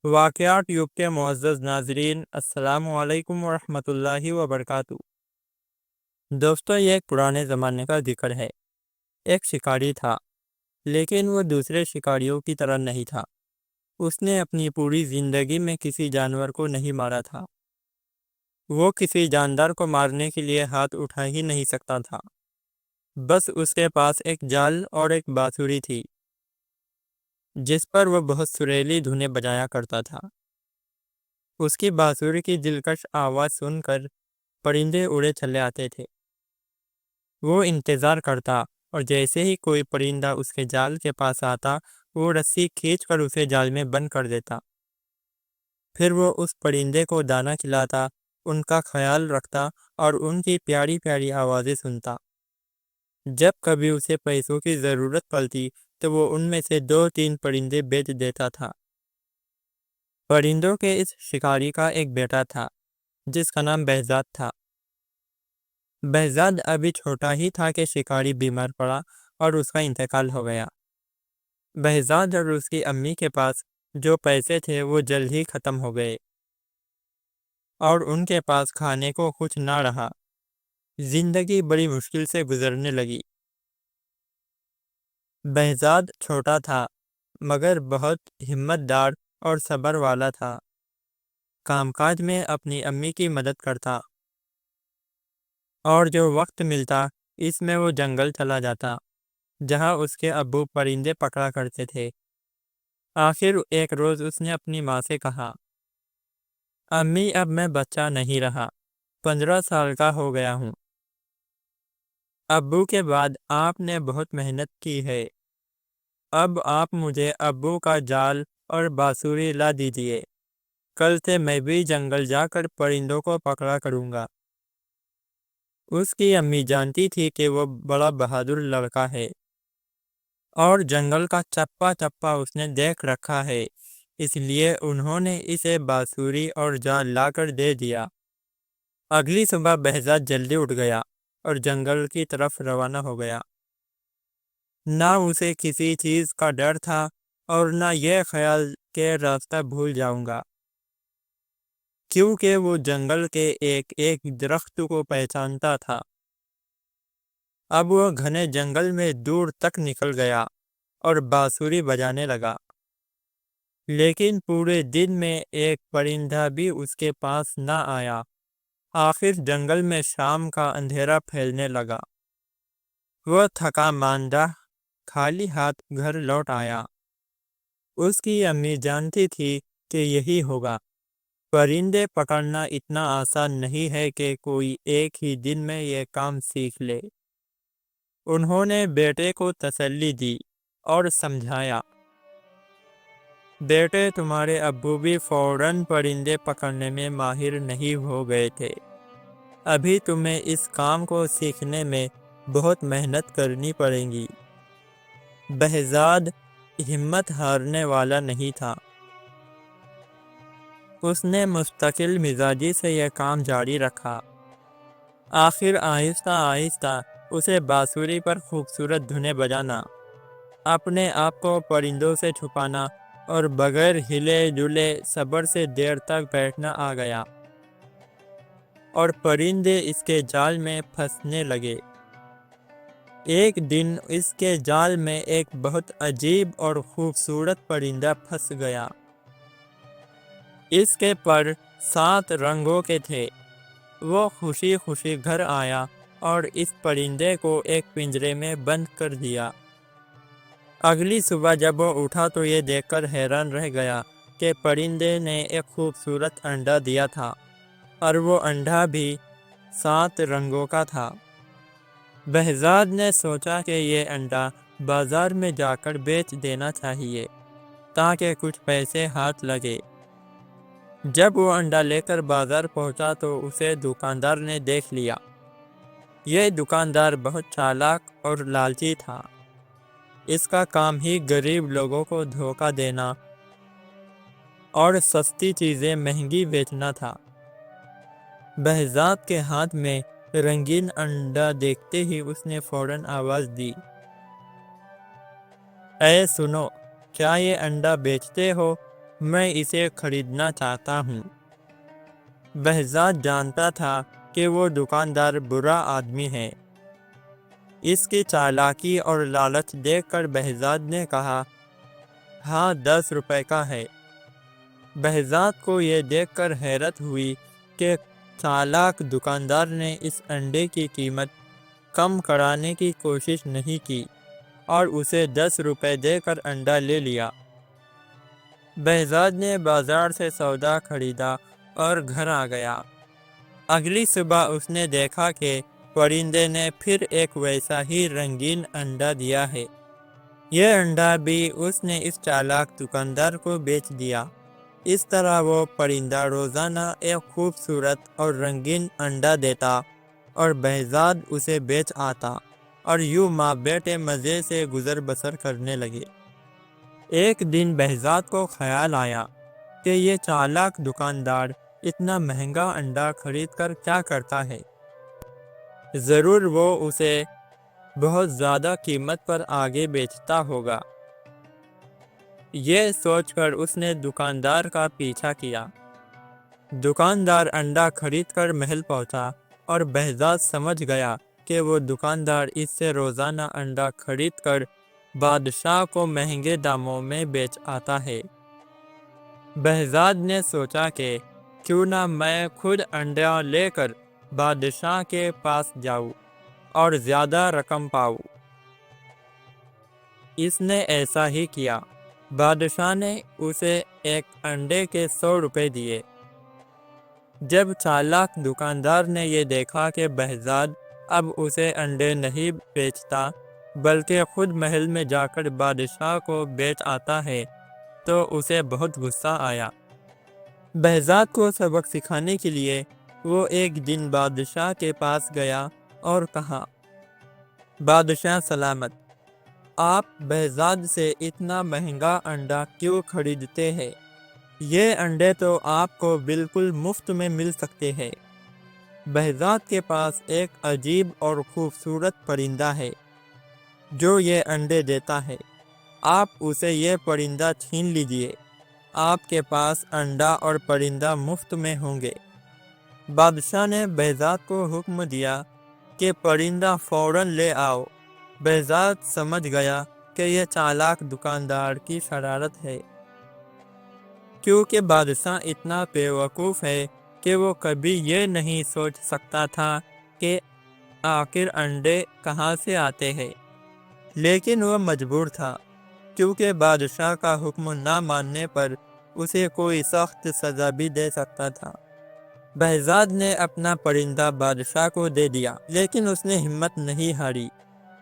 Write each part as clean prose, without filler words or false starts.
واقعات ٹیوب کے معزز ناظرین، السلام علیکم ورحمۃ اللہ وبرکاتہ۔ دوستو، یہ ایک پرانے زمانے کا ذکر ہے۔ ایک شکاری تھا، لیکن وہ دوسرے شکاریوں کی طرح نہیں تھا۔ اس نے اپنی پوری زندگی میں کسی جانور کو نہیں مارا تھا۔ وہ کسی جاندار کو مارنے کے لیے ہاتھ اٹھا ہی نہیں سکتا تھا۔ بس اس کے پاس ایک جال اور ایک بانسری تھی، جس پر وہ بہت سریلی دھنیں بجایا کرتا تھا۔ اس کی بانسری کی دلکش آواز سن کر پرندے اڑے چلے آتے تھے۔ وہ انتظار کرتا، اور جیسے ہی کوئی پرندہ اس کے جال کے پاس آتا، وہ رسی کھینچ کر اسے جال میں بند کر دیتا۔ پھر وہ اس پرندے کو دانا کھلاتا، ان کا خیال رکھتا اور ان کی پیاری پیاری آوازیں سنتا۔ جب کبھی اسے پیسوں کی ضرورت پڑتی تو وہ ان میں سے 2-3 پرندے بیچ دیتا تھا۔ پرندوں کے اس شکاری کا ایک بیٹا تھا، جس کا نام بہزاد تھا۔ بہزاد ابھی چھوٹا ہی تھا کہ شکاری بیمار پڑا اور اس کا انتقال ہو گیا۔ بہزاد اور اس کی امی کے پاس جو پیسے تھے وہ جلد ہی ختم ہو گئے، اور ان کے پاس کھانے کو کچھ نہ رہا۔ زندگی بڑی مشکل سے گزرنے لگی۔ بہزاد چھوٹا تھا، مگر بہت ہمت دار اور صبر والا تھا۔ کام کاج میں اپنی امی کی مدد کرتا، اور جو وقت ملتا اس میں وہ جنگل چلا جاتا، جہاں اس کے ابو پرندے پکڑا کرتے تھے۔ آخر ایک روز اس نے اپنی ماں سے کہا، امی، اب میں بچہ نہیں رہا، 15 سال کا ہو گیا ہوں۔ ابو کے بعد آپ نے بہت محنت کی ہے۔ اب آپ مجھے ابو کا جال اور بانسری لا دیجیے۔ کل سے میں بھی جنگل جا کر پرندوں کو پکڑا کروں گا۔ اس کی امی جانتی تھی کہ وہ بڑا بہادر لڑکا ہے، اور جنگل کا چپا چپا اس نے دیکھ رکھا ہے، اس لیے انہوں نے اسے بانسری اور جال لا کر دے دیا۔ اگلی صبح بہزاد جلدی اٹھ گیا اور جنگل کی طرف روانہ ہو گیا۔ نہ اسے کسی چیز کا ڈر تھا، اور نہ یہ خیال کہ راستہ بھول جاؤں گا، کیونکہ وہ جنگل کے ایک ایک درخت کو پہچانتا تھا۔ اب وہ گھنے جنگل میں دور تک نکل گیا اور بانسری بجانے لگا، لیکن پورے دن میں ایک پرندہ بھی اس کے پاس نہ آیا۔ آخر جنگل میں شام کا اندھیرا پھیلنے لگا۔ وہ تھکا ماندہ خالی ہاتھ گھر لوٹ آیا۔ اس کی امی جانتی تھی کہ یہی ہوگا۔ پرندے پکڑنا اتنا آسان نہیں ہے کہ کوئی ایک ہی دن میں یہ کام سیکھ لے۔ انہوں نے بیٹے کو تسلی دی اور سمجھایا، بیٹے، تمہارے ابو بھی فوراً پرندے پکڑنے میں ماہر نہیں ہو گئے تھے۔ ابھی تمہیں اس کام کو سیکھنے میں بہت محنت کرنی پڑے گی۔ بہزاد ہمت ہارنے والا نہیں تھا۔ اس نے مستقل مزاجی سے یہ کام جاری رکھا۔ آخر آہستہ آہستہ اسے بانسری پر خوبصورت دھنیں بجانا، اپنے آپ کو پرندوں سے چھپانا اور بغیر ہلے جلے صبر سے دیر تک بیٹھنا آ گیا، اور پرندے اس کے جال میں پھنسنے لگے۔ ایک دن اس کے جال میں ایک بہت عجیب اور خوبصورت پرندہ پھنس گیا۔ اس کے پر 7 رنگوں کے تھے۔ وہ خوشی خوشی گھر آیا اور اس پرندے کو ایک پنجرے میں بند کر دیا۔ اگلی صبح جب وہ اٹھا تو یہ دیکھ کر حیران رہ گیا کہ پرندے نے ایک خوبصورت انڈا دیا تھا، اور وہ انڈا بھی 7 رنگوں کا تھا۔ بہزاد نے سوچا کہ یہ انڈا بازار میں جا کر بیچ دینا چاہیے تاکہ کچھ پیسے ہاتھ لگے۔ جب وہ انڈا لے کر بازار پہنچا تو اسے دکاندار نے دیکھ لیا۔ یہ دکاندار بہت چالاک اور لالچی تھا۔ اس کا کام ہی غریب لوگوں کو دھوکہ دینا اور سستی چیزیں مہنگی بیچنا تھا۔ بہزاد کے ہاتھ میں رنگین انڈا دیکھتے ہی اس نے فوراً آواز دی، اے سنو، کیا یہ انڈا بیچتے ہو؟ میں اسے خریدنا چاہتا ہوں۔ بہزاد جانتا تھا کہ وہ دکاندار برا آدمی ہے۔ اس کی چالاکی اور لالچ دیکھ کر بہزاد نے کہا، ہاں 10 روپے کا ہے۔ بہزاد کو یہ دیکھ کر حیرت ہوئی کہ چالاک دکاندار نے اس انڈے کی قیمت کم کرانے کی کوشش نہیں کی اور اسے 10 روپے دے کر انڈا لے لیا۔ بہزاد نے بازار سے سودا خریدا اور گھر آ گیا۔ اگلی صبح اس نے دیکھا کہ پرندے نے پھر ایک ویسا ہی رنگین انڈا دیا ہے۔ یہ انڈا بھی اس نے اس چالاک دکاندار کو بیچ دیا۔ اس طرح وہ پرندہ روزانہ ایک خوبصورت اور رنگین انڈا دیتا اور بہزاد اسے بیچ آتا اور یوں ماں بیٹے مزے سے گزر بسر کرنے لگے۔ ایک دن بہزاد کو خیال آیا کہ یہ چالاک دکاندار اتنا مہنگا انڈا خرید کر کیا کرتا ہے؟ ضرور وہ اسے بہت زیادہ قیمت پر آگے بیچتا ہوگا۔ یہ سوچ کر اس نے دکاندار کا پیچھا کیا۔ دکاندار انڈا خرید کر محل پہنچا اور بہزاد سمجھ گیا کہ وہ دکاندار اس سے روزانہ انڈا خرید کر بادشاہ کو مہنگے داموں میں بیچ آتا ہے۔ بہزاد نے سوچا کہ کیوں نہ میں خود انڈا لے کر بادشاہ کے پاس جاؤں اور زیادہ رقم پاؤں۔ اس نے ایسا ہی کیا۔ بادشاہ نے اسے ایک انڈے کے 100 روپے دیے۔ جب چالاک دکاندار نے یہ دیکھا کہ بہزاد اب اسے انڈے نہیں بیچتا بلکہ خود محل میں جا کر بادشاہ کو بیچ آتا ہے تو اسے بہت غصہ آیا۔ بہزاد کو سبق سکھانے کے لیے وہ ایک دن بادشاہ کے پاس گیا اور کہا، بادشاہ سلامت، آپ بہزاد سے اتنا مہنگا انڈا کیوں خریدتے ہیں؟ یہ انڈے تو آپ کو بالکل مفت میں مل سکتے ہیں۔ بہزاد کے پاس ایک عجیب اور خوبصورت پرندہ ہے جو یہ انڈے دیتا ہے۔ آپ اسے یہ پرندہ چھین لیجئے، آپ کے پاس انڈا اور پرندہ مفت میں ہوں گے۔ بادشاہ نے بہزاد کو حکم دیا کہ پرندہ فوراً لے آؤ۔ بہزاد سمجھ گیا کہ یہ چالاک دکاندار کی شرارت ہے، کیونکہ بادشاہ اتنا بے وقوف ہے کہ وہ کبھی یہ نہیں سوچ سکتا تھا کہ آخر انڈے کہاں سے آتے ہیں۔ لیکن وہ مجبور تھا، کیونکہ بادشاہ کا حکم نہ ماننے پر اسے کوئی سخت سزا بھی دے سکتا تھا۔ بہزاد نے اپنا پرندہ بادشاہ کو دے دیا، لیکن اس نے ہمت نہیں ہاری۔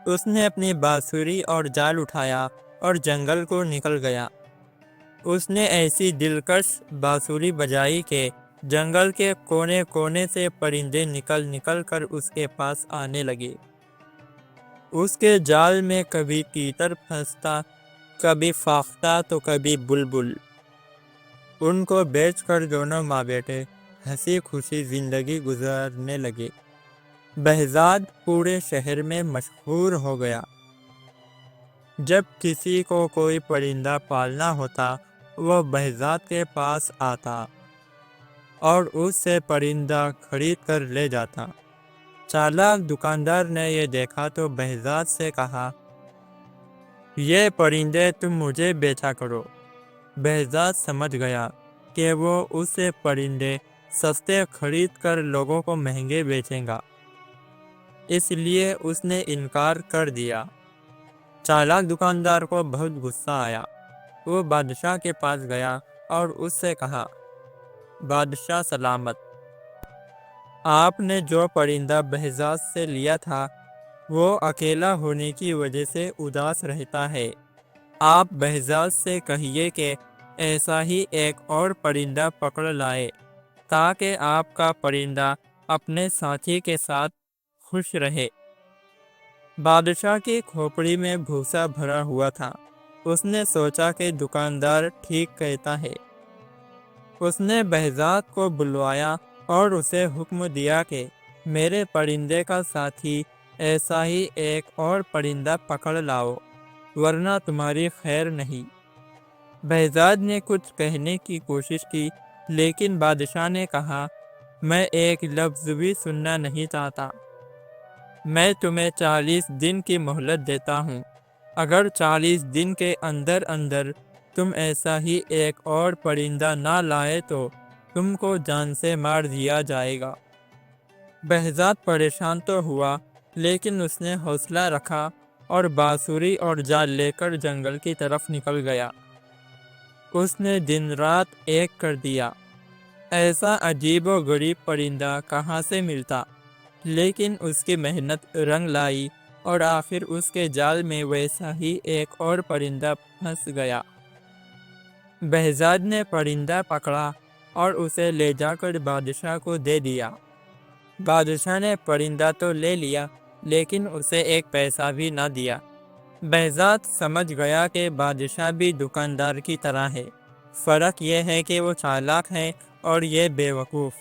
اس نے اپنی بانسری اور جال اٹھایا اور جنگل کو نکل گیا۔ اس نے ایسی دلکش بانسری بجائی کہ جنگل کے کونے کونے سے پرندے نکل نکل کر اس کے پاس آنے لگے۔ اس کے جال میں کبھی تیتر پھنستا، کبھی فاختہ تو کبھی بلبل۔ ان کو بیچ کر دونوں ماں بیٹے ہنسی خوشی زندگی گزارنے لگے۔ بہزاد پورے شہر میں مشہور ہو گیا۔ جب کسی کو کوئی پرندہ پالنا ہوتا وہ بہزاد کے پاس آتا اور اس سے پرندہ خرید کر لے جاتا۔ چالاک دکاندار نے یہ دیکھا تو بہزاد سے کہا، یہ پرندے تم مجھے بیچا کرو۔ بہزاد سمجھ گیا کہ وہ اس سے پرندے سستے خرید کر لوگوں کو مہنگے بیچے گا، اس لیے اس نے انکار کر دیا۔ چالاک دکاندار کو بہت غصہ آیا۔ وہ بادشاہ کے پاس گیا اور اس سے کہا، بادشاہ سلامت، آپ نے جو پرندہ بہزاد سے لیا تھا وہ اکیلا ہونے کی وجہ سے اداس رہتا ہے۔ آپ بہزاد سے کہیے کہ ایسا ہی ایک اور پرندہ پکڑ لائے تاکہ آپ کا پرندہ اپنے ساتھی کے ساتھ خوش رہے۔ بادشاہ کی کھوپڑی میں بھوسا بھرا ہوا تھا۔ اس نے سوچا کہ دکاندار ٹھیک کہتا ہے۔ اس نے بہزاد کو بلوایا اور اسے حکم دیا کہ میرے پرندے کا ساتھی ایسا ہی ایک اور پرندہ پکڑ لاؤ، ورنہ تمہاری خیر نہیں۔ بہزاد نے کچھ کہنے کی کوشش کی، لیکن بادشاہ نے کہا، میں ایک لفظ بھی سننا نہیں چاہتا۔ میں تمہیں 40 دن کی مہلت دیتا ہوں۔ اگر 40 دن کے اندر اندر تم ایسا ہی ایک اور پرندہ نہ لائے تو تم کو جان سے مار دیا جائے گا۔ بہزاد پریشان تو ہوا، لیکن اس نے حوصلہ رکھا اور بانسری اور جال لے کر جنگل کی طرف نکل گیا۔ اس نے دن رات ایک کر دیا۔ ایسا عجیب و غریب پرندہ کہاں سے ملتا، لیکن اس کی محنت رنگ لائی اور آخر اس کے جال میں ویسا ہی ایک اور پرندہ پھنس گیا۔ بہزاد نے پرندہ پکڑا اور اسے لے جا کر بادشاہ کو دے دیا۔ بادشاہ نے پرندہ تو لے لیا، لیکن اسے ایک پیسہ بھی نہ دیا۔ بہزاد سمجھ گیا کہ بادشاہ بھی دکاندار کی طرح ہے، فرق یہ ہے کہ وہ چالاک ہے اور یہ بے وقوف۔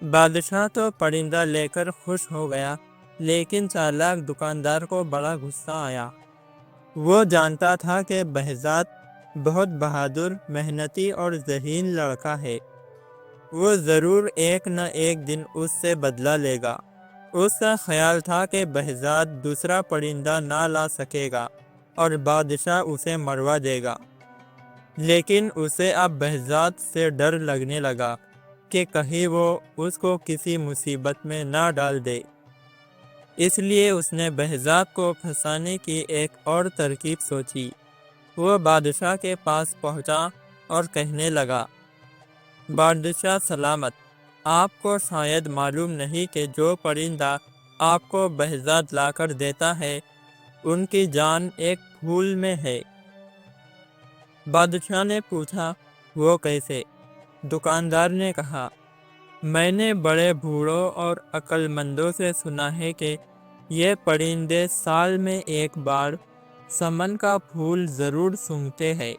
بادشاہ تو پرندہ لے کر خوش ہو گیا، لیکن چالاک دکاندار کو بڑا غصہ آیا۔ وہ جانتا تھا کہ بہزاد بہت بہادر، محنتی اور ذہین لڑکا ہے۔ وہ ضرور ایک نہ ایک دن اس سے بدلہ لے گا۔ اس کا خیال تھا کہ بہزاد دوسرا پرندہ نہ لا سکے گا اور بادشاہ اسے مروا دے گا۔ لیکن اسے اب بہزاد سے ڈر لگنے لگا کہ کہیں وہ اس کو کسی مصیبت میں نہ ڈال دے۔ اس لیے اس نے بہزاد کو پھنسانے کی ایک اور ترکیب سوچی۔ وہ بادشاہ کے پاس پہنچا اور کہنے لگا، بادشاہ سلامت، آپ کو شاید معلوم نہیں کہ جو پرندہ آپ کو بہزاد لا کر دیتا ہے ان کی جان ایک پھول میں ہے۔ بادشاہ نے پوچھا، وہ کیسے؟ دکاندار نے کہا، میں نے بڑے بوڑھوں اور عقل مندوں سے سنا ہے کہ یہ پرندے سال میں ایک بار سمن کا پھول ضرور سونگھتے ہیں۔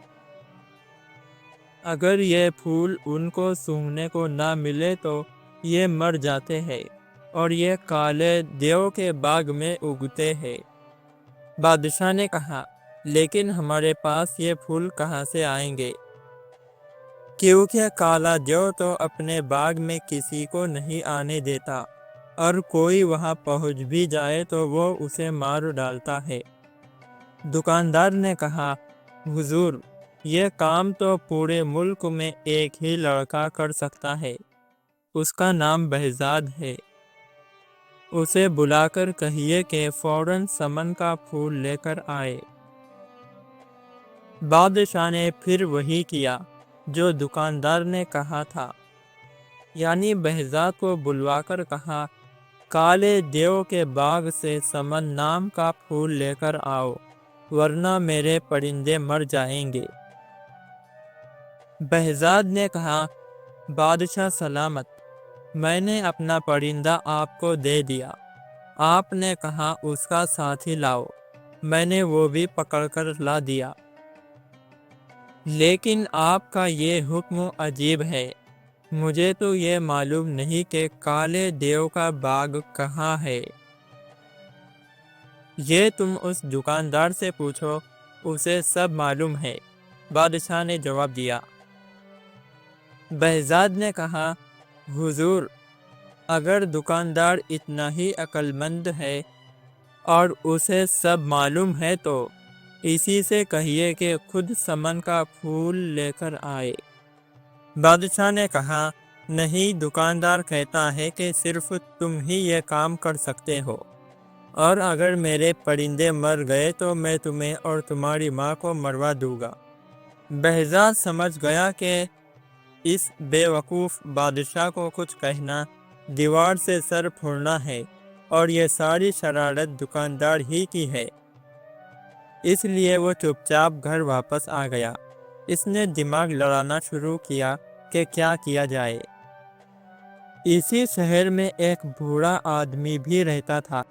اگر یہ پھول ان کو سونگھنے کو نہ ملے تو یہ مر جاتے ہیں اور یہ کالے دیو کے باغ میں اگتے ہیں۔ بادشاہ نے کہا، لیکن ہمارے پاس یہ پھول کہاں سے آئیں گے؟ کیونکہ کالا دیو تو اپنے باغ میں کسی کو نہیں آنے دیتا، اور کوئی وہاں پہنچ بھی جائے تو وہ اسے مار ڈالتا ہے۔ دکاندار نے کہا، حضور، یہ کام تو پورے ملک میں ایک ہی لڑکا کر سکتا ہے، اس کا نام بہزاد ہے۔ اسے بلا کر کہیے کہ فوراً سمن کا پھول لے کر آئے۔ بادشاہ نے پھر وہی کیا جو دکاندار نے کہا تھا، یعنی بہزاد کو بلوا کر کہا، کالے دیو کے باغ سے سمن نام کا پھول لے کر آؤ، ورنہ میرے پرندے مر جائیں گے۔ بہزاد نے کہا، بادشاہ سلامت، میں نے اپنا پرندہ آپ کو دے دیا۔ آپ نے کہا اس کا ساتھی لاؤ، میں نے وہ بھی پکڑ کر لا دیا۔ لیکن آپ کا یہ حکم عجیب ہے، مجھے تو یہ معلوم نہیں کہ کالے دیو کا باغ کہاں ہے۔ یہ تم اس دکاندار سے پوچھو، اسے سب معلوم ہے، بادشاہ نے جواب دیا۔ بہزاد نے کہا، حضور، اگر دکاندار اتنا ہی عقل مند ہے اور اسے سب معلوم ہے تو اسی سے کہیے کہ خود سمن کا پھول لے کر آئے۔ بادشاہ نے کہا، نہیں، دکاندار کہتا ہے کہ صرف تم ہی یہ کام کر سکتے ہو، اور اگر میرے پرندے مر گئے تو میں تمہیں اور تمہاری ماں کو مروا دوں گا۔ بہزاد سمجھ گیا کہ اس بے وقوف بادشاہ کو کچھ کہنا دیوار سے سر پھوڑنا ہے، اور یہ ساری شرارت دکاندار ہی کی ہے۔ اس لیے وہ چپ چاپ گھر واپس آ گیا۔ اس نے دماغ لڑانا شروع کیا کہ کیا کیا جائے۔ اسی شہر میں ایک بوڑھا آدمی بھی رہتا تھا۔